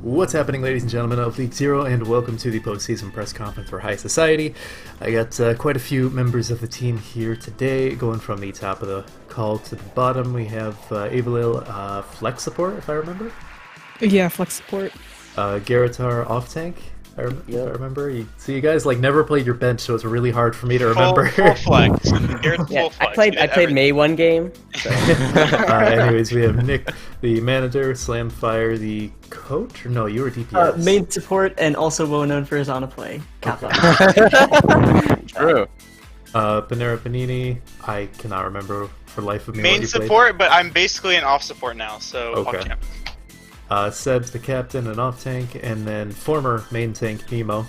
What's happening, ladies and gentlemen of League Zero, and welcome to the postseason press conference for High Society. I got quite a few members of the team here today, going from the top of the call to the bottom. We have Avalil, Flex Support, if I remember. Yeah, Flex Support. Garrotar, Off Tank, if I remember. You guys never played your bench, so it's really hard for me to remember. Full flex. Yeah, full flex. I played May one game. So. Anyways, we have Nick, the manager, Slamfire, the coach. Or no, you were DPS. Main support and also well known for his Ana play. Kappa. True. Panera Panini. I cannot remember for life of me. Main what you played. support, but I'm basically an off support now, so Okay. off champ. Seb's the captain and off tank, and then former main tank Nemo.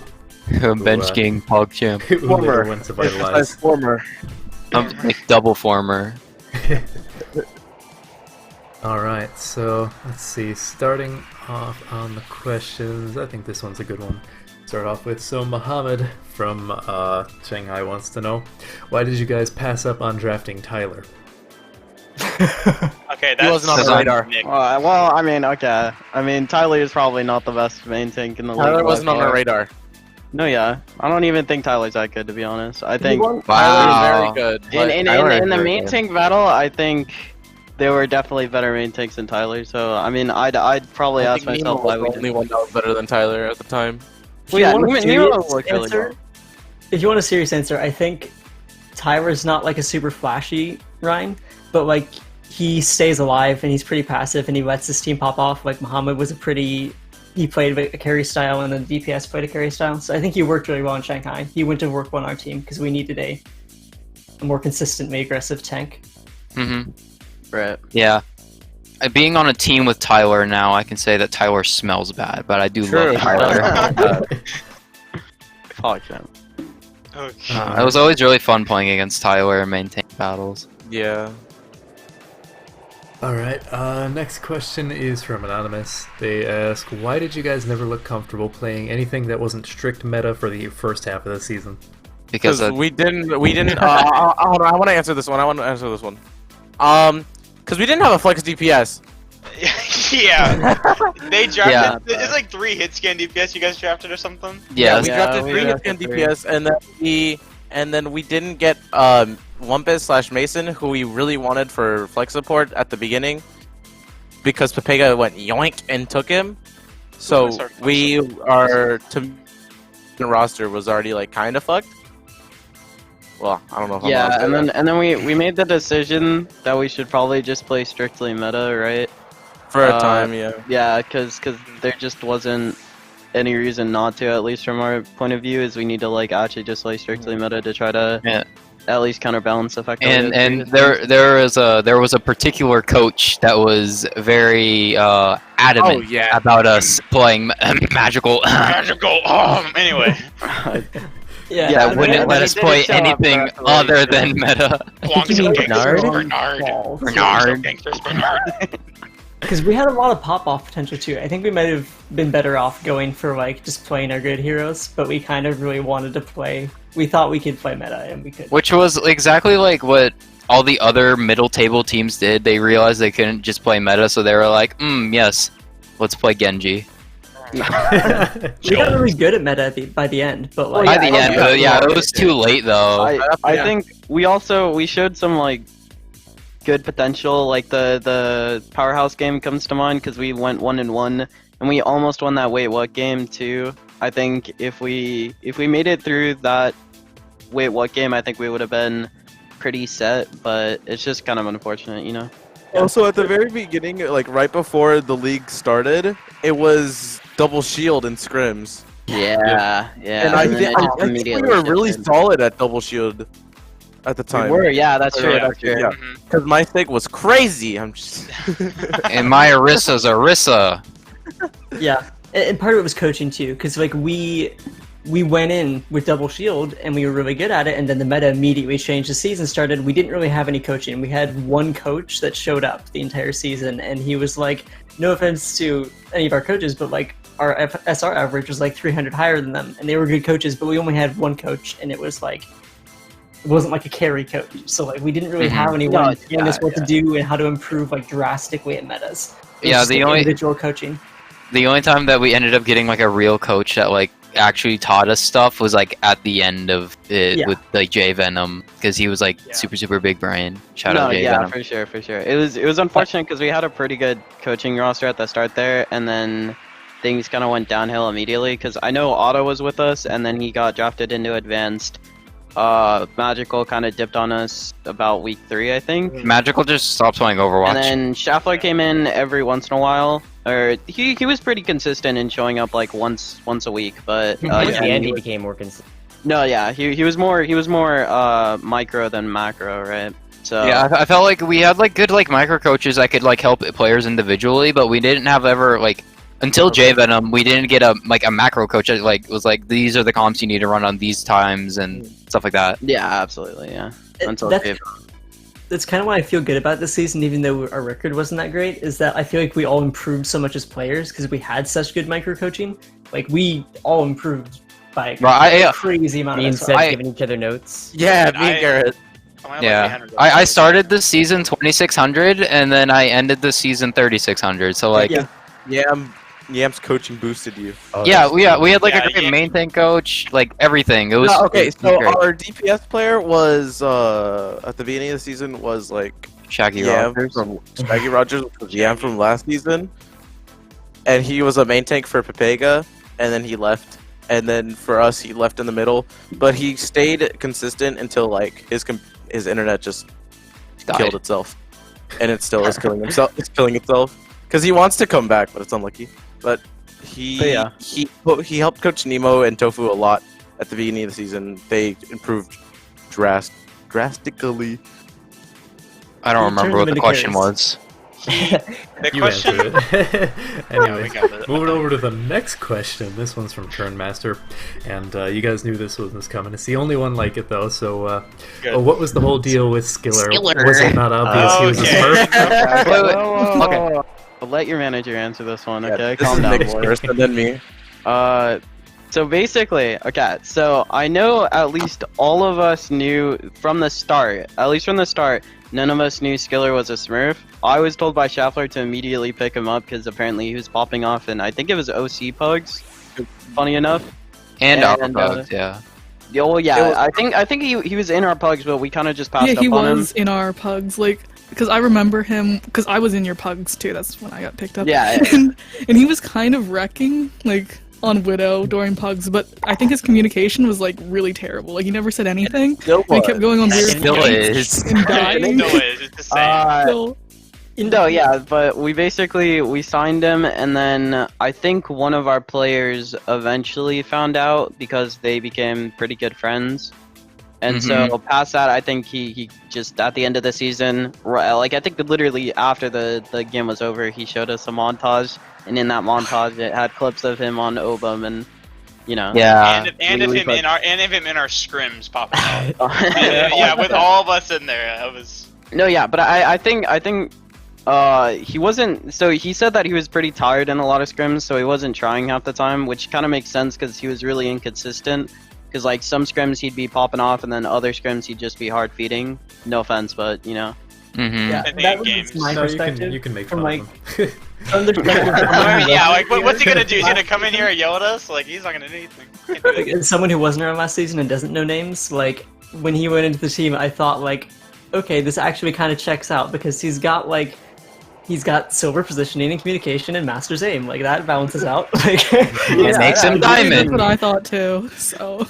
Bench King, PogChamp. Who Former. later went to Vitalize. Former. I'm like double former. Alright, so let's see. Starting off on the questions, I think this one's a good one. Start off with, so Mohammed from Shanghai wants to know, why did you guys pass up on drafting Tyler? Okay, that's He wasn't on the radar. Nick. Well, I mean, okay. I mean, Tyler is probably not the best main tank in the league. Tyler by wasn't on far. our radar. No, yeah. I don't even think Tyler's that good, to be honest. I think Tyler's Wow. very good. in Tyler is the very main good. tank battle, I think there were definitely better main tanks than Tyler. So, I mean, I'd probably ask myself why we the only didn't. one that was better than Tyler at the time. Well, yeah, If you want a Nemo serious looked really answer- well. If you want a serious answer, I think Tyler's not like a super flashy Ryan, but he stays alive and he's pretty passive and he lets his team pop off. Like Muhammad was he played a carry style and then DPS played a carry style. So I think he worked really well in Shanghai. He went to work well on our team because we needed a more consistently aggressive tank. Right. Yeah. Being on a team with Tyler now, I can say that Tyler smells bad, but I do love Tyler. Fuck them. Okay. It was always really fun playing against Tyler and maintain battles. Yeah. Alright, next question is from Anonymous. They ask, why did you guys never look comfortable playing anything that wasn't strict meta for the first half of the season? Because we didn't. Hold on, I want to answer this one. Because we didn't have a flex DPS. Yeah. They drafted. Yeah. It's like 3 hit scan DPS you guys drafted or something. yeah, we Yeah, drafted we 3 drafted hit three. DPS, and then we didn't get Wumpus/Mason, who we really wanted for flex support at the beginning, because Pepega went yoink and took him. So Who's our flex the roster was already kind of fucked. Well, I don't know if I'm allowed to Yeah, say that. and then we made the decision that we should probably just play strictly meta, right? For a time, yeah. Yeah, because there just wasn't any reason not to, at least from our point of view, is we need to actually just play strictly meta to try to Yeah. at least counterbalance effectively. and there was a particular coach that was very adamant Oh, yeah. about us playing magical. Magical. Anyway. Yeah, Yeah, that wouldn't and let he us did play show up anything for us other later. than meta. Guangzhou Bernard? gangsters. Bernard. Bernard. Gangsters. Bernard. because we had a lot of pop-off potential too. I think we might have been better off going for just playing our good heroes, but we kind of really wanted to play. We thought we could play meta, and we could. Which was exactly like what all the other middle table teams did. They realized they couldn't just play meta, so they were like, yes, let's play Genji. We got really good at meta by the end, but Well, By yeah, the end, but yeah, it was too late though. I Yeah. think we showed some good potential. The powerhouse game comes to mind because we went 1-1 and we almost won that wait what game too. I think if we made it through that wait what game, I think we would have been pretty set. But it's just kind of unfortunate, you know. Also, at the very beginning, right before the league started, it was double shield and scrims. Yeah. And I then think it just we immediately were really shifted. solid at double shield at the We time. were, yeah, that's true. Yeah, That's true. yeah. Because my stake was crazy. I'm just. And my Orisa's Orisa. Yeah, and part of it was coaching too, because we went in with double shield and we were really good at it, and then the meta immediately changed. The season started. We didn't really have any coaching. We had one coach that showed up the entire season, and he was no offense to any of our coaches, but our SR average was 300 higher than them, and they were good coaches. But we only had one coach, and it was it wasn't like a carry coach. So we didn't really have anyone telling us what to do and how to improve drastically at metas. It was Yeah, just, the only individual coaching. the only time that we ended up getting like a real coach that like actually taught us stuff was like at the end of it Yeah. with like Jay Venom, because he was like Yeah. super big brain. Shout No, out Jay yeah, Venom. for sure. It was unfortunate because we had a pretty good coaching roster at the start there, and then things kind of went downhill immediately. Because I know Otto was with us, and then he got drafted into advanced. Magical kind of dipped on us about week 3, I think. Magical just stopped playing Overwatch. And then Schaffler came in every once in a while, or he was pretty consistent in showing up like once a week. But Towards yeah, the end, he became more consistent. no, yeah, he was more micro than macro, right? So Yeah, I felt like we had like good like micro coaches that could like help players individually, but we didn't have ever like until Jay Venom, we didn't get a macro coach that like was like these are the comps you need to run on these times and stuff like that. yeah, absolutely, yeah. Until That's, Jay- that's kind of why I feel good about this season, even though our record wasn't that great, is that I feel like we all improved so much as players because we had such good micro coaching. Like, we all improved by Right, a crazy amount Me of and stuff. Seth giving each other notes. Yeah, me I- and Garrett. I'm gonna let Yeah, Leander go. I started the season 2600 and then I ended the season 3600. So like Yeah. Yam's coaching boosted you. yeah, we had like Yeah, a great yeah. main tank coach, like everything. It was No, okay, it was so great. our DPS player was at the beginning of the season was like Shaggy Yam Rogers. from Shaggy Rogers, which was Yam from last season, and he was a main tank for Pepega, and then he left. And then for us, he left in the middle, but he stayed consistent until like his internet just Died. killed itself, and it still is killing himself. It's killing itself because he wants to come back, but it's unlucky. But he But yeah. he helped coach Nemo and Tofu a lot at the beginning of the season. They improved drastically. I don't He remember turned what them the into question carrots. was. The You question. answered it. we Anyways, got it. moving over to the next question. This one's from Churnmaster, and you guys knew this was coming. It's the only one like it though. So, Good. what was the whole deal with Skiller? Skiller. Was it not obvious he was a Okay. Smurf? Wait, wait. Whoa. I'll let your manager answer this one, okay? This Calm is down, Nick's boy. first, and then me. So basically, okay, so I know at least all of us knew from the start, none of us knew Skiller was a Smurf. I was told by Schaffler to immediately pick him up because apparently he was popping off, and I think it was OC Pugs, funny enough. And And, Aquabugs, yeah. Yeah, well, yeah, I think he was in our Pugs, but we kind of just passed Yeah, up he on was in our pugs, like, because I remember him, because I was in your pugs too, that's when I got picked up. Yeah. and he was kind of wrecking, like, on Widow during pugs, but I think his communication was, like, really terrible. Like, he never said anything, Still and he kept going on weird Still rants is. and dying. No, it's the same. Still. No, yeah, but we signed him, and then I think one of our players eventually found out because they became pretty good friends. And so past that, I think he just at the end of the season, like I think literally after the game was over, he showed us a montage, and in that montage, it had clips of him on Obum, and you know. Yeah. And of we him put- in our scrims popping out. Yeah, with all of us in there, that was. No, yeah, but I think he wasn't. So he said that he was pretty tired in a lot of scrims, so he wasn't trying half the time, which kind of makes sense because he was really inconsistent. Because like some scrims he'd be popping off, and then other scrims he'd just be hard feeding. No offense, but you know. Mm-hmm. Yeah, I think that was games- my No, perspective. you can make from, fun like, of them. from the perspective of I mean, yeah, like, someone what's he who gonna do? He's gonna wasn't come in here and yell at us? Like, he's not gonna do anything. Can't do Like, anything. as someone who wasn't around last season and doesn't know names, like when he went into the team, I thought like, okay, this actually kind of checks out because he's got silver positioning and communication and master's aim. Like that balances out. Like It makes him That's diamond. what I thought too, so.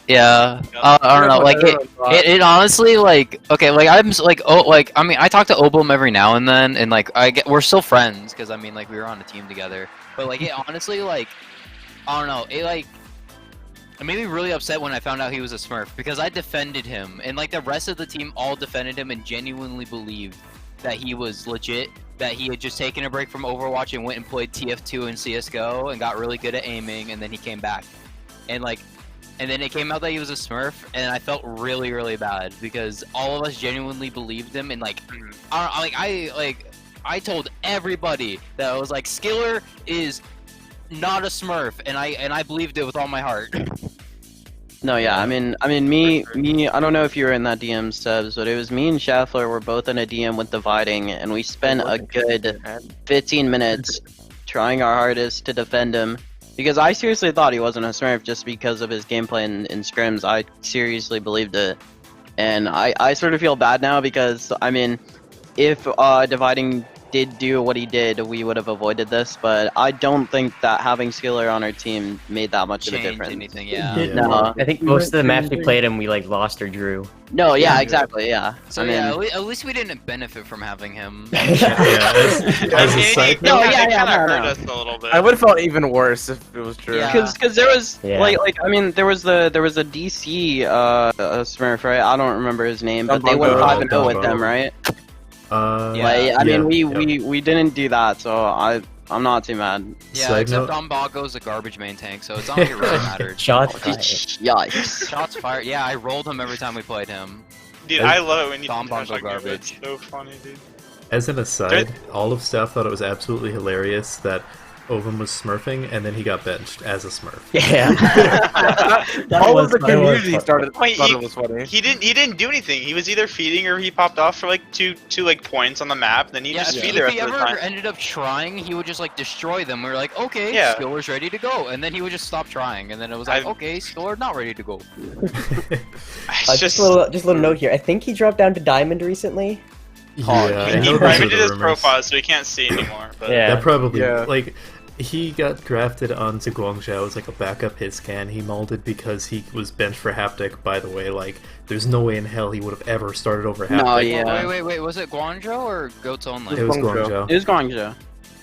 Yeah. I don't know. Like it honestly like okay. Like I'm like I mean I talk to Obum every now and then, and like we're still friends because I mean like we were on a team together. But like it honestly like I don't know. It made me really upset when I found out he was a Smurf because I defended him and like the rest of the team all defended him and genuinely believed that he was legit. That he had just taken a break from Overwatch and went and played TF2 and CS:GO and got really good at aiming, and then he came back. And then it came out that he was a Smurf, and I felt really, really bad because all of us genuinely believed him. And like, I told everybody that I was like, Skiller is not a Smurf, and I believed it with all my heart. No, yeah, I mean, me. I don't know if you were in that DM, Sebs, but it was me and Schaffler were both in a DM with Dividing, and we spent a good 15 minutes trying our hardest to defend him. Because I seriously thought he wasn't a Smurf just because of his gameplay in scrims. I seriously believed it. And I sort of feel bad now because, I mean, if Dividing did do what he did, we would have avoided this. But I don't think that having Skiller on our team made that much of a Change difference. anything, yeah. No. I think most of the maps we played him, we like lost or drew. No, yeah, exactly, yeah. So I mean, yeah, at least we didn't benefit from having him. Yeah, as a side No, note, yeah, it kind of no, hurt no. us a little bit. I would have felt even worse if it was true. Yeah. Because there was Yeah. like I mean there was a DC Smurf, right? I don't remember his name, but they went Dumbo. 5-0 with Dumbo. them, right? Yeah. Like, I mean yeah. we didn't do that, so I'm not too mad. Yeah, Side except note- Dombago's a garbage main tank, so it's not like it really mattered. Shots fired. Yikes. Shots fired. Yeah, I rolled him every time we played him. Dude, I love it when you Dom touch Bongo like garbage. It's so funny, dude. As an aside, all of staff thought it was absolutely hilarious that Ovum was smurfing, and then he got benched as a smurf. Yeah. All of the that was community fun. thought Wait, it was funny. He didn't do anything. He was either feeding or he popped off for like two like points on the map. Then he Yeah, just if feed he, the if rest he of the ever time. ended up trying, he would just like destroy them. We were like, okay, Yeah. Skiller's ready to go, and then he would just stop trying, and then it was like, I- okay, Skiller not ready to go. It's Just a little note here. I think he dropped down to Diamond recently. Yeah, I he know those are privated the his rumors. profile, so he can't see anymore. But Yeah. That probably Yeah. like he got drafted onto Guangzhou as like a backup hit scan. He molded because he was benched for Haptic. By the way, like there's no way in hell he would have ever started over Haptic. No, yeah. Wait, was it Guangzhou or Goats only? It was Guangzhou. Guangzhou. It was Guangzhou.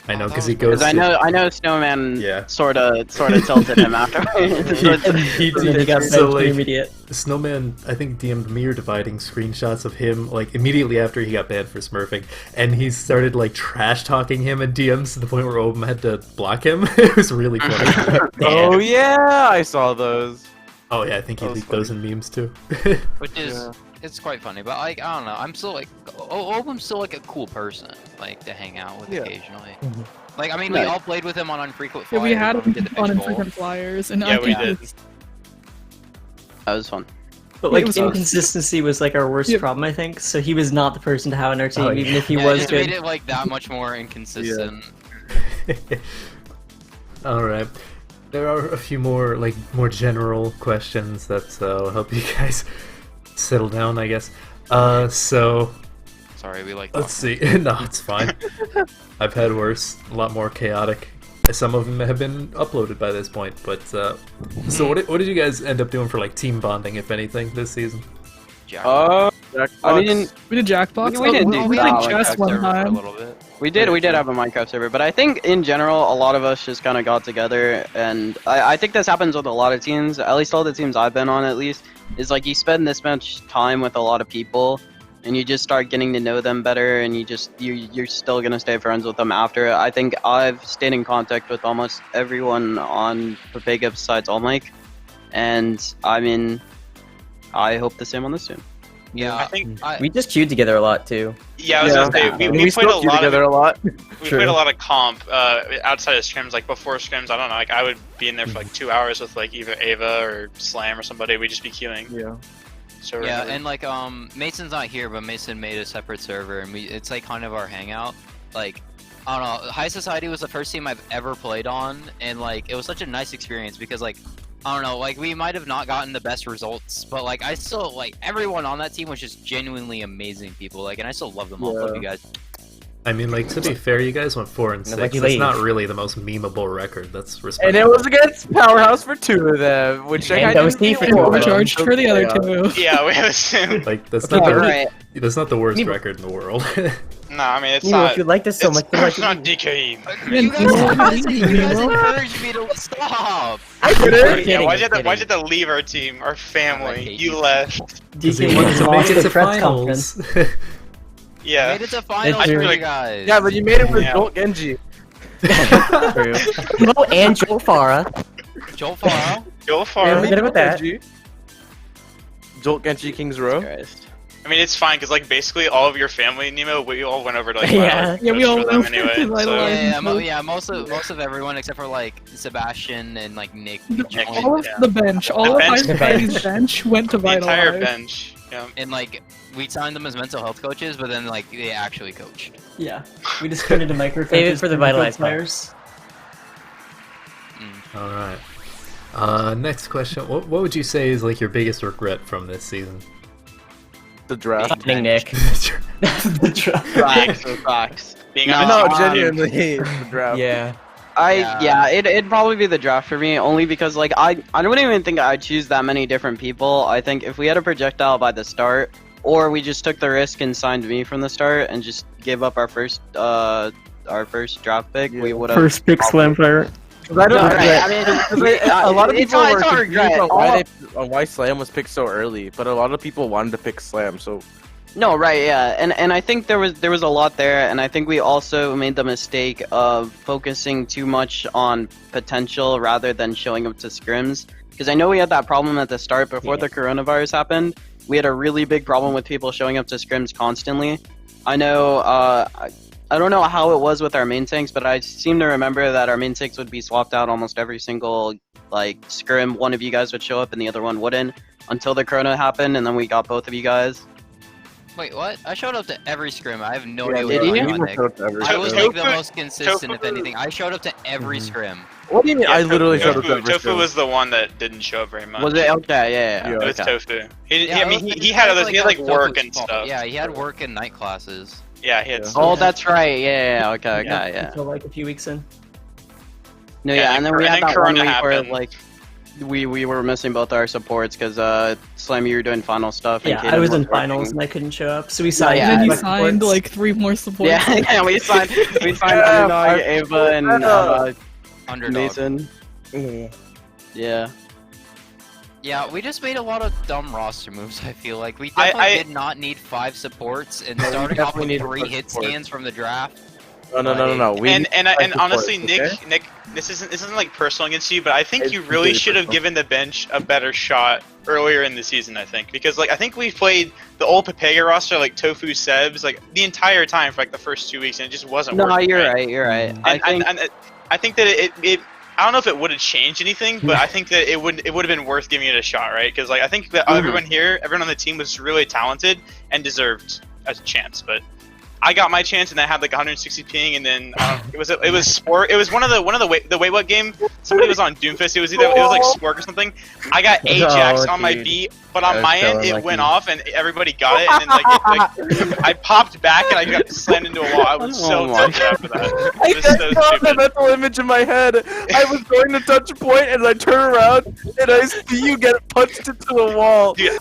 I know Oh, because that he was goes. Because to, I know Snowman Yeah. sorta tilted him after. he And then he got so benched like immediate. Snowman, I think DM'd me or Dividing screenshots of him like immediately after he got banned for smurfing, and he started like trash talking him in DMs to the point where Obama had to block him. It was really funny. Oh yeah, I saw those. Oh yeah, I think he That was leaked those in memes too. Which is it's quite funny, but like I don't know, I'm still like Obum's still like a cool person, like to hang out with Yeah. occasionally. Mhm. Like I mean, Right. we all played with him on Unfrequent Yeah, Flyers. we had when him did the on bench bowl. infrequent flyers, and Yeah, I we think did. That was fun. But It like was awesome. inconsistency was like our worst Yeah. problem, I think. So he was not the person to have on our team, Oh, yeah. even if he Yeah, was it just good. made it like that much more inconsistent. All right. There are a few more more general questions that will help you guys settle down, I guess. So Sorry, we like. let's see. No, it's fine. I've had worse, a lot more chaotic. Some of them have been uploaded by this point, but so what did you guys end up doing for like team bonding, if anything, this season? Jack. I mean, we did Jackbox. We didn't do we that, did like, chess one for a time. little bit. we did have a Minecraft server, but I think in general a lot of us just kind of got together, and I think this happens with a lot of teams. At least all the teams I've been on, at least, is like you spend this much time with a lot of people, and you just start getting to know them better, and you're still gonna stay friends with them after. I think I've stayed in contact with almost everyone on Papega besides Allmike, and I mean, I hope the same on this team. Yeah, I think. We just queued together a lot too. Yeah, I was gonna say we played still a queue lot together of a lot. we played a lot of comp outside of scrims. Like before scrims, I don't know. Like I would be in there for like 2 hours with like either Ava or Slam or somebody. We'd just be queuing. Yeah. So yeah, really- and like Mason's not here, but Mason made a separate server, and it's like kind of our hangout. Like I don't know, High Society was the first team I've ever played on, and like it was such a nice experience because like I don't know, like we might have not gotten the best results, but like I still like everyone on that team was just genuinely amazing people, like, and I still love them all. Love you guys. I mean, like to be fair, you guys went 4 and 6. lucky That's leave. not really the most memeable record. That's And respectable. it was against Powerhouse for 2 of them, which And I those didn't T4. even know. We charged for the other two. yeah, we have like that's Okay, not the, Alright. that's not the worst Meme- record in the world. No, I mean it's You know, not. if you liked us so it's, much, then it's why not should DKE. You guys, you you guys know? encouraged me to stop. I'm Yeah, kidding, why'd you I'm have kidding. to leave our team, our I family? hate You you. left. Because he DK wanted to lost make it the to press finals. conference. Yeah. Made it to finals I for feel you like- guys. Yeah, but you made it with Yeah. Jolt Genji. True. No, and Joel Farah. Joel Farah. Go Yeah, far. we did it with that. Jolt Genji Kings Row. Christ. I mean, it's fine because like basically all of your family, Nemo, we all went over to like Yeah. Vitalize Yeah, we Coach all for them went anyway. to So, Vitalize. Yeah, most of everyone except for like Sebastian and like Nick. Nick, joined, All of Yeah. the bench, all The of bench. High The Society's bench. bench went to the entire Vitalize. bench. Yeah. and like we signed them as mental health coaches, but then like they actually coached. Yeah, we just turned into micro Save it for the Vitalize players. All right. Next question. What would you say is like your biggest regret from this season? The draft. Evening, Nick. The draft. Facts. Facts. Being No, on No, the team. genuinely, the draft. Yeah. It'd probably be the draft for me, only because like I don't even think I'd choose that many different people. I think if we had a projectile by the start, or we just took the risk and signed me from the start and just gave up our first draft pick, we would have First pick slam pirate. I don't No, regret. I mean, A lot of it's people not- were it's not confused regret. on All- why Slam was picked so early, but a lot of people wanted to pick Slam. So No, right, yeah, and I think there was a lot there, and I think we also made the mistake of focusing too much on potential rather than showing up to scrims. Because I know we had that problem at the start before the coronavirus happened. We had a really big problem with people showing up to scrims constantly. I know, I don't know how it was with our main tanks, but I seem to remember that our main tanks would be swapped out almost every single like scrim. One of you guys would show up and the other one wouldn't until the corona happened, and then we got both of you guys. Wait, what? I showed up to every scrim. I have no Yeah, idea did what you? going on, Nick. I was like the Tofu- most consistent, if Tofu- anything. I showed up to every scrim. what do you mean? Yeah, I literally showed up Tofu, to every Tofu scrim. was the one that didn't show up very much. Was it okay? Yeah. It was Okay. Tofu. He, Yeah, I it mean, was- he had others. He had like Tofu's work and fault. stuff. Yeah, he had work and night classes. Yeah, he had. Yeah. Oh, that's right. Yeah. Okay. Yeah. Until like a few weeks in. No, Yeah, yeah, and then we had that one Corona week where happened. like we were missing both our supports because Slam, you were doing final stuff. And Yeah, Kaden I was in was working. finals and I couldn't show up, so we signed. yeah, And then you like signed supports. like 3 more supports. Yeah, we signed Yeah, Underdog, Ava, and Underdog. Mason. Yeah. Yeah, we just made a lot of dumb roster moves, I feel like. We I- definitely did not need 5 supports, and starting off with definitely need 3 5 hit supports. scans from the draft. No. We And need and five and honestly, supports, Nick, this isn't like personal against you, but I think It's you really completely should have personal. given the bench a better shot earlier in the season. I think because like I think we played the old Pepega roster like Tofu Sebs like the entire time for like the first 2 weeks, and it just wasn't. No, working, you're right. You're right. And I think that it I don't know if it would have changed anything, but I think that it would have been worth giving it a shot, right? Because like I think that everyone on the team was really talented and deserved a chance, but I got my chance and I had like 160 ping, and then it was Spork. It was one of the wait what game. Somebody was on Doomfist. It was like Spork or something. I got Ajax on my dude. beat, but on I was my so end it unlucky. went off and everybody got it, and then like I popped back and I got slammed into a wall. I was so Oh my tilted after that. I It was just so saw the stupid. mental image in my head. I was going to touch a point, and I turn around, and I see you get punched into the wall. Dude,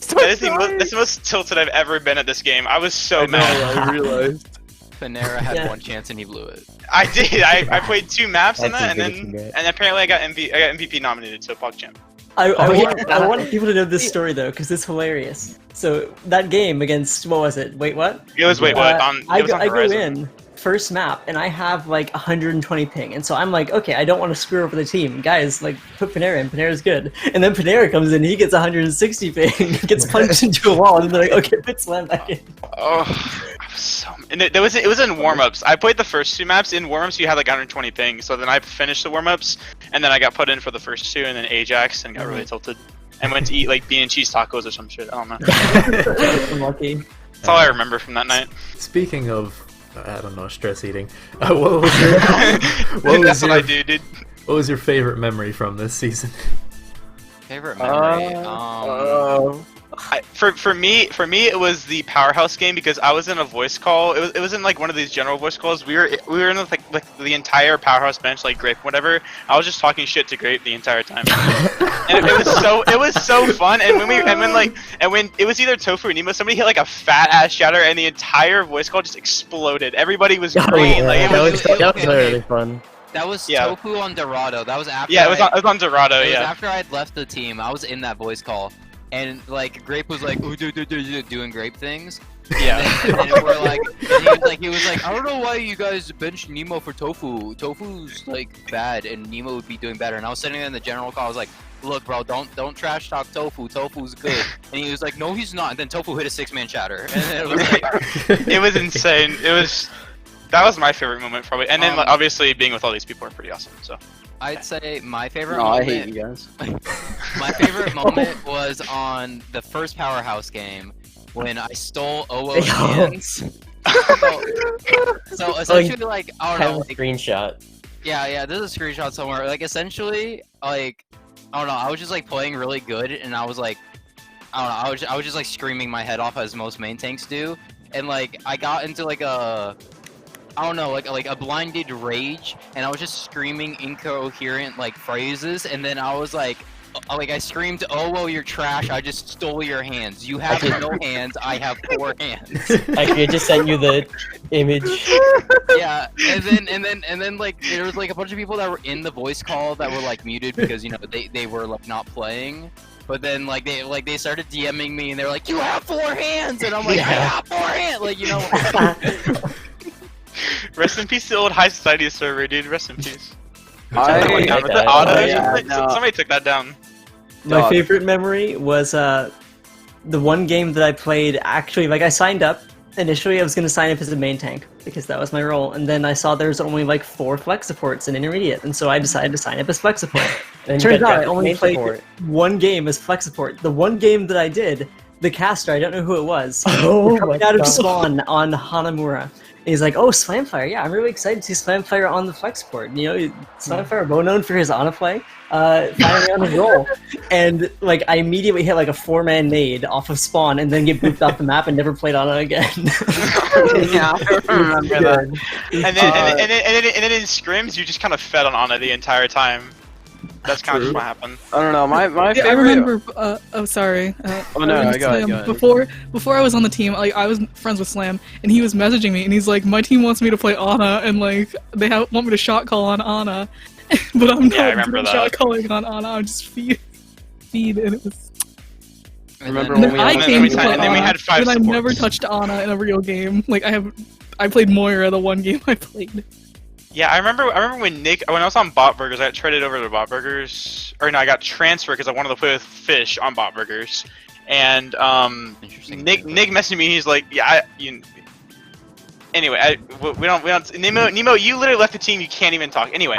So That's the sorry. most tilted I've ever been at this game. I was so I know, mad. I realized. Panera had Yeah. 1 chance and he blew it. I did. I played 2 maps in That's that, the and biggest then regret. and apparently I got MVP nominated to PogChamp. I want people to know this story though, because it's hilarious. So that game against what was it? Wait, what? It was wait what? On I it was go, on I go Horizon. in first map and I have like 120 ping, and so I'm like, okay, I don't want to screw over the team, guys. Like put Panera in. Panera's good, and then Panera comes in, he gets 160 ping, gets punched into a wall, and they're like, okay, put Slam back in. Oh, I was so. And it was in warm-ups. I played the first 2 maps. In warm-ups, you had like 120 ping. So then I finished the warm-ups, and then I got put in for the first 2, and then Ajax, and got really tilted. And went to eat like bean and cheese tacos or some shit. I don't know. Unlucky. That's all I remember from that night. Speaking of, I don't know, stress eating. What was your That's what I do, dude. what was your favorite memory from this season? Favorite memory? For me, it was the Powerhouse game because I was in a voice call. It was in like one of these general voice calls. We were in like the entire Powerhouse bench, like Grape, whatever. I was just talking shit to Grape the entire time, and it was so fun. And when it was either Tofu or Nemo, somebody hit like a fat ass shatter, and the entire voice call just exploded. Everybody was green. Like it was. that was really fun. That was Yeah. Tofu on Dorado. That was after. Yeah, it was on Dorado. It was Yeah. after I had left the team. I was in that voice call, and like Grape was like, "Ooh, doing Grape things." Yeah. And then we're like, and he was like, I don't know why you guys benched Nemo for Tofu. Tofu's like bad, and Nemo would be doing better. And I was sitting there in the general call. I was like, look, bro, don't trash talk Tofu. Tofu's good. And he was like, no, he's not. And then Tofu hit a 6-man shatter, and then it was like, It was insane. That was my favorite moment probably. And then Um, like, obviously being with all these people are pretty awesome. So. I'd say my favorite No, I moment. hate you guys. My favorite moment was on the first Powerhouse game when I stole OO's hands. So essentially, like, I I have don't a know, like, screenshot. Yeah, there's a screenshot somewhere. Like, essentially, like, I don't know, I was just, like, playing really good, and I was, like, I don't know, I was just, like, screaming my head off as most main tanks do, and, like, I got into, like, I don't know, like a blinded rage, and I was just screaming incoherent, like, phrases, and then I was, like, I screamed, "Oh, well, you're trash, I just stole your hands. You have no hands, I have 4 hands." Actually, I just sent you the image. Yeah, and then like there was like a bunch of people that were in the voice call that were like muted because, you know, they were like not playing. But then like they started DMing me and they were like, "You have 4 hands," and I'm like, "I have 4 hands," like, you know. Rest in peace to the old High Society server, dude. Rest in peace. I- Down with that. the auto. Yeah, no. Somebody took that down. My Dog. favorite memory was the one game that I played. Actually, like I signed up initially. I was going to sign up as a main tank because that was my role, and then I saw there's only like 4 flex supports in intermediate, and so I decided to sign up as flex support. Then you Turns got out I drafted only main played support. one game as flex support. The one game that I did, the caster, I don't know who it was. Oh coming my out of God. spawn on Hanamura. And he's like, "Oh, Slamfire! Yeah, I'm really excited to see Slamfire on the flex support. You know, Slamfire, well known for his Ana play, finally on his roll." And like, I immediately hit like a 4-man nade off of spawn, and then get booped off the map and never played Ana again. Yeah, I remember that. And then in scrims, you just kind of fed on Ana the entire time. That's kind of just what happened. I don't know. My Yeah, favorite. I remember. Oh, sorry. Oh, no, I go ahead, Slam. go ahead. Before I was on the team, like I was friends with Slam, and he was messaging me, and he's like, "My team wants me to play Ana, and like they want me to shot call on Ana, but I'm Yeah, I not remember doing that. shot calling on Ana. I'm just feed, and it was." Remember And when then we I had- came we to had- play and then we Ana, had 5 and I never supports. touched Ana in a real game. Like I played Moira the one game I played. Yeah, I remember when I was on Bot Burgers, I got traded over to Bot Burgers, or no, I got transferred because I wanted to play with Fish on Bot Burgers, and Interesting. Nick messaged me. He's like, "Yeah, Anyway, we don't. Nemo, you literally left the team. You can't even talk. Anyway,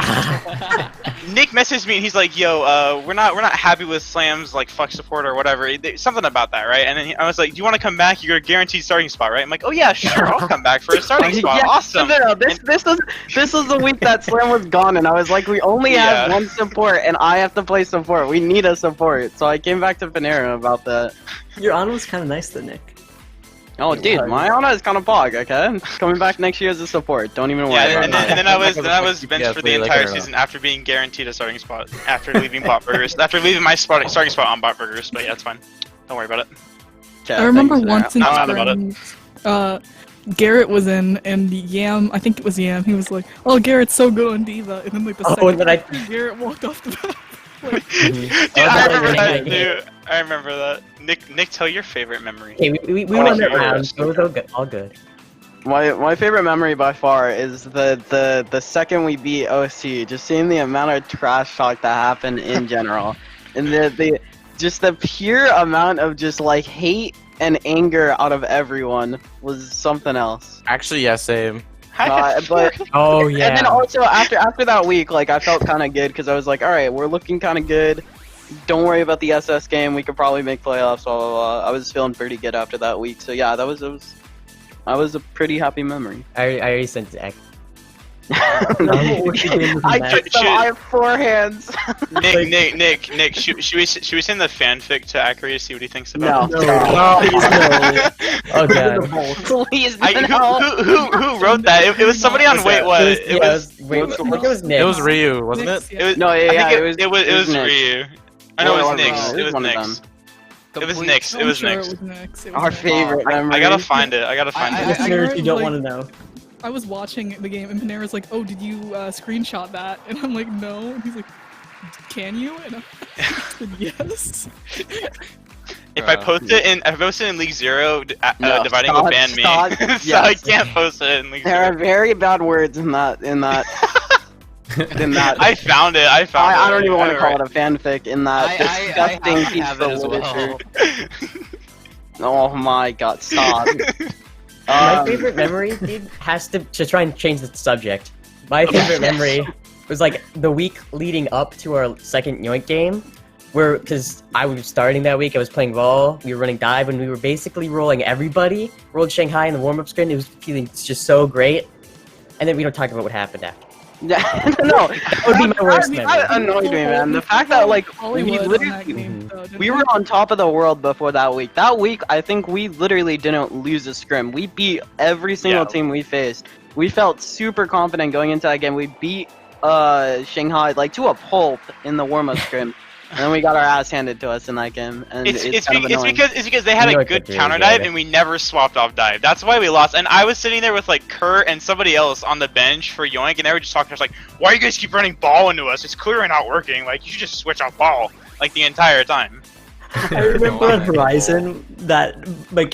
Nick messaged me and he's like, "Yo, we're not happy with Slam's like fuck support or whatever. Something about that, right?" And then I was like, "Do you want to come back? You're a guaranteed starting spot, right?" I'm like, "Oh yeah, sure, I'll come back for a starting spot. Yeah, Awesome." No, this was the week that Slam was gone, and I was like, we only have Yeah. one support, and I have to play support. We need a support. So I came back to Panera about that. Your Ana was kind of nice, though, Nick. Oh, dude, my Ana is kind of pog. Okay, coming back next year as a support. Don't even worry Yeah, about and that. then I was Yeah, benched for the play like entire a- season after being guaranteed a starting spot after leaving Bot Burgers. After leaving my starting spot on Bot Burgers, but yeah, it's fine. Don't worry about it. Okay, I remember thanks, once in Not mad about Springs, Garrett was in, and Yam, I think it was Yam, he was like, "Oh, Garrett's so good on Diva," and then like the Oh, second and then I- Garrett walked off the map. Like, Dude, Oh, I that remember was that, great. dude. I remember that. Nick, tell your favorite memory. Okay, we Oh, went here that it round, is. so it was all good. All good. My favorite memory by far is the second we beat OC. Just seeing the amount of trash talk that happened in general, and the just the pure amount of just like hate and anger out of everyone was something else. Actually, yeah, same. But Oh yeah. and then also after that week, like I felt kind of good because I was like, all right, we're looking kind of good. Don't worry about the SS game. We could probably make playoffs. Blah blah blah. I was feeling pretty good after that week. So yeah, that was a pretty happy memory. I already sent Zach. I took them. I have 4 hands. Nick, should we send the fanfic to Akari to see what he thinks about No. it? Oh god. Please, I, no. who wrote that? It was somebody on Wait What? It was, wait, I think it was Nick. It was Ryu, wasn't it? Nick's- It was, No, I yeah, think yeah, it was Nick. Ryu. I know it Well, was Nick's. it It was was one of Nick's. them. It was Nick's. It I'm was sure Nick's. It was Nick's. It was Our Nick's. favorite memory. I gotta find it. I gotta find I- it. Listeners, you don't like- want to know. I was watching the game, and Panera's like, "Oh, did you screenshot that?" And I'm like, "No." And he's like, "Can you?" And I said, "Yes." If I post it in League Zero, No, dividing stop, will ban me. stop, So I yes. can't post it in League There are Zero. very bad words in that. I found it. I found it. I don't even want to call Alright. it a fanfic in that disgusting I piece have it as of well. literature. Oh my god, stop. My favorite memory, dude, has to try and change the subject. My favorite memory was like the week leading up to our second Yoink game, where because I was starting that week, I was playing Vol, we were running dive, and we were basically rolling everybody. Rolled Shanghai in the warm-up screen. It was feeling just so great. And then we don't talk about what happened after. Yeah, no, That would be my worst memory. that annoyed me, man. The fact that like we Hollywood on that literally game, though, didn't we were on top of the world before that week. That week, I think we literally didn't lose a scrim. We beat every single Yeah. team we faced. We felt super confident going into that game. We beat Shanghai like to a pulp in the warm-up scrim, and then we got our ass handed to us in that game. And it's kind of annoying. Because they had You know a what good could be counter good. dive and we never swapped off dive. That's why we lost. And I was sitting there with like Kurt and somebody else on the bench for Yoink, and they were just talking to us like, "Why you guys keep running ball into us? It's clearly not working. Like you should just switch off ball like the entire time." I remember on Horizon that like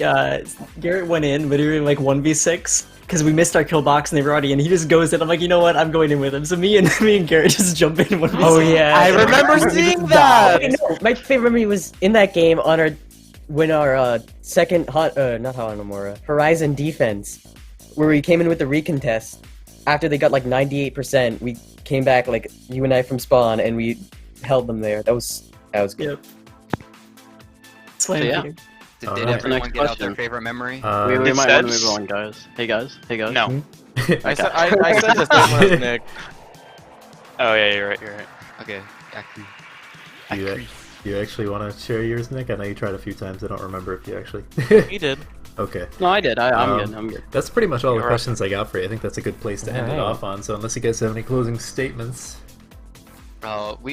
Garrett went in literally like 1v6 because we missed our kill box and they were already in. He just goes in. I'm like, you know what? I'm going in with him. So me and Garrett just jump in 1v6. Oh yeah, I remember seeing that. Okay, no, my favorite memory was in that game on our second not Hanamura Horizon defense, where we came in with the recontest after they got like 98%. We came back like you and I from spawn and we held them there. That was good. Yep. Slam Yeah. Peter. Did Alright. everyone Next get out their question. favorite memory? we Did might want to Sebs- move on, guys. Hey guys. No. I said the same one as Nick. Oh yeah, you're right. Okay. Do you actually want to share yours, Nick? I know you tried a few times. I don't remember if you actually. He did. Okay. No, I did. I'm Um, good. I'm good. That's pretty much all the You're questions I got for you. I think that's a good place to end it Alright. off on. So unless you guys have any closing statements.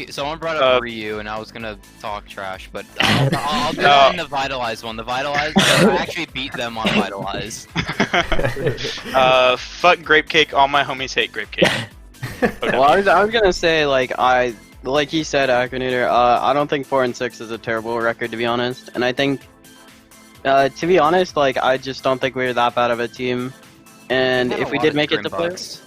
Someone brought up Ryu, and I was gonna talk trash, but I'll do it in the Vitalize one. The Vitalize, I actually beat them on Vitalize. Fuck grape cake. All my homies hate grape cake. Well, I was gonna say like he said, Akronooter, I don't think 4-6 is a terrible record, to be honest. And I think, to be honest, like I just don't think we were that bad of a team. And if we did make it to playoffs,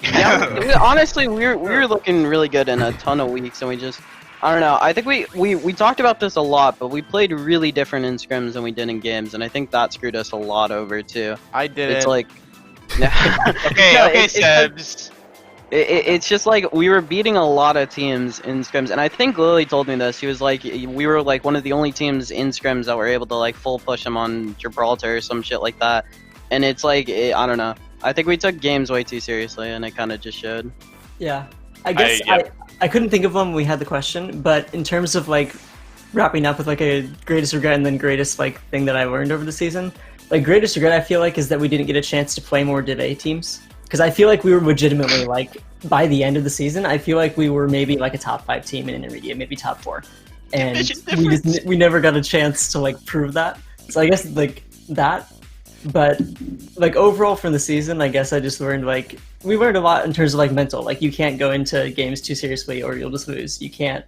yeah, honestly, we were looking really good in a ton of weeks, and we just, I don't know. I think we talked about this a lot, but we played really different in scrims than we did in games, and I think that screwed us a lot over too. I did It's it. like, Okay, No, okay, it's like- Sebs. It's just like we were beating a lot of teams in scrims, and I think Lily told me this. He was like, we were like one of the only teams in scrims that were able to like full push them on Gibraltar or some shit like that. And it's like, I don't know. I think we took games way too seriously, and it kind of just showed. Yeah. I guess yeah. I couldn't think of one when we had the question, but in terms of like wrapping up with like a greatest regret and then greatest like thing that I learned over the season, like greatest regret I feel like is that we didn't get a chance to play more Div A teams. Because I feel like we were legitimately like by the end of the season, I feel like we were maybe like a top 5 team in Intermediate, maybe top 4, and we never got a chance to like prove that. So I guess like that. But like overall from the season, I guess I just learned like we learned a lot in terms of like mental. Like you can't go into games too seriously or you'll just lose. You can't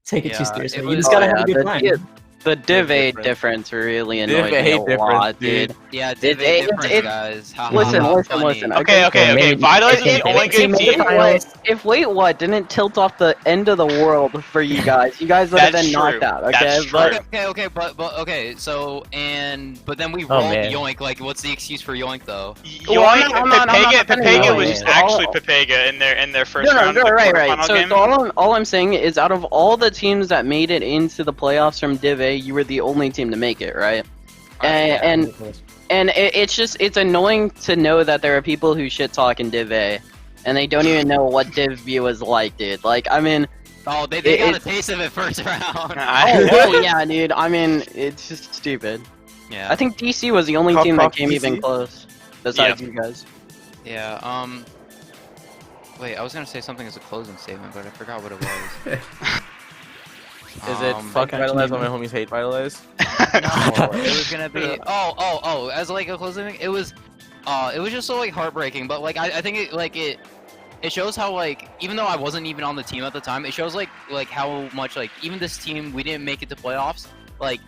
take it too Yeah, seriously. it You was- just gotta Oh, have a yeah, good time. The Div A difference. difference really Div annoyed me A a difference, lot, dude. dude. Yeah, Div A It's- difference, it's- guys. Ha, ha, Listen, ha, listen, funny. listen. Okay, maybe- Vital is okay, the only maybe- good maybe team. the finals- If Wait What didn't tilt off the end of the world for you guys would have That's been true. knocked out, okay? That's But true. Okay, but okay. So but then we Oh, rolled man. Yoink. Like, what's the excuse for Yoink though? Well, I'm Yoink, not Pepega defending was Yoink. just actually Pepega in their first no, round of the right. quarterfinal So, game. all I'm saying is, out of all the teams that made it into the playoffs from Div A, you were the only team to make it, right? And it's annoying to know that there are people who shit talk in Div A, and they don't even know what Div B was like, dude. Like, I mean, Oh, they It- got a it's- taste of it first round. oh yeah, dude. I mean, it's just stupid. Yeah. I think DC was the only Cough, team cough, that came even DC? close, besides you guys. Yeah. Wait, I was gonna say something as a closing statement, but I forgot what it was. Is it fuck Vitalize all my homies hate Vitalize? No, it was gonna be. Oh. As like a closing thing, it was just so like heartbreaking. But like I think it shows how like even though I wasn't even on the team at the time, it shows like how much like even this team we didn't make it to playoffs. Like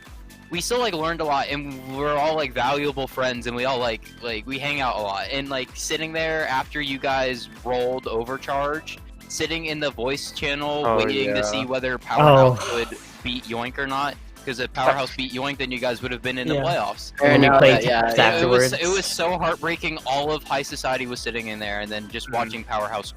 we still like learned a lot, and we're all like valuable friends, and we all like we hang out a lot. And like sitting there after you guys rolled Overcharge, sitting in the voice channel Oh, waiting yeah. to see whether Powerhouse would beat Yoink or not. Because if Powerhouse beat Yoink, then you guys would have been in the Yeah. playoffs. And we no, played yeah, teams yeah, afterwards. It was so heartbreaking. All of High Society was sitting in there, and then just watching Powerhouse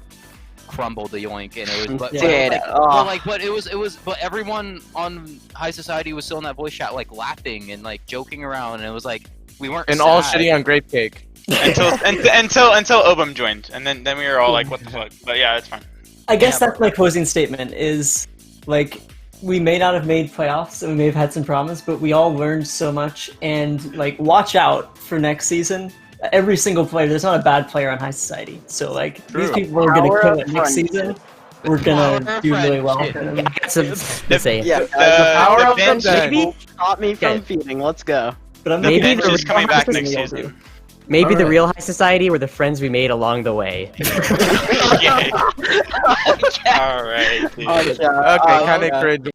crumble to Yoink, and it was. But, Dude, but everyone on High Society was still in that voice chat, like laughing and like joking around, and it was like we weren't. And all sad. shitting on Grape Cake. until Obum joined, and then we were all like, what the fuck? But yeah, it's fine. I guess that's my closing statement is, like, we may not have made playoffs and we may have had some problems, but we all learned so much, and, like, watch out for next season. Every single player, there's not a bad player on High Society. So, like, these people are going to kill it next season. We're going to do really well. I got some to say. Yeah, The power of bench- the bench maybe- will stop me from Okay. feeding. Let's go. But I'm The not bench gonna is do coming back it. next season. Maybe the Alright. real High Society were the friends we made along the way. Okay. All right. Okay, Okay, kind of okay. cringe.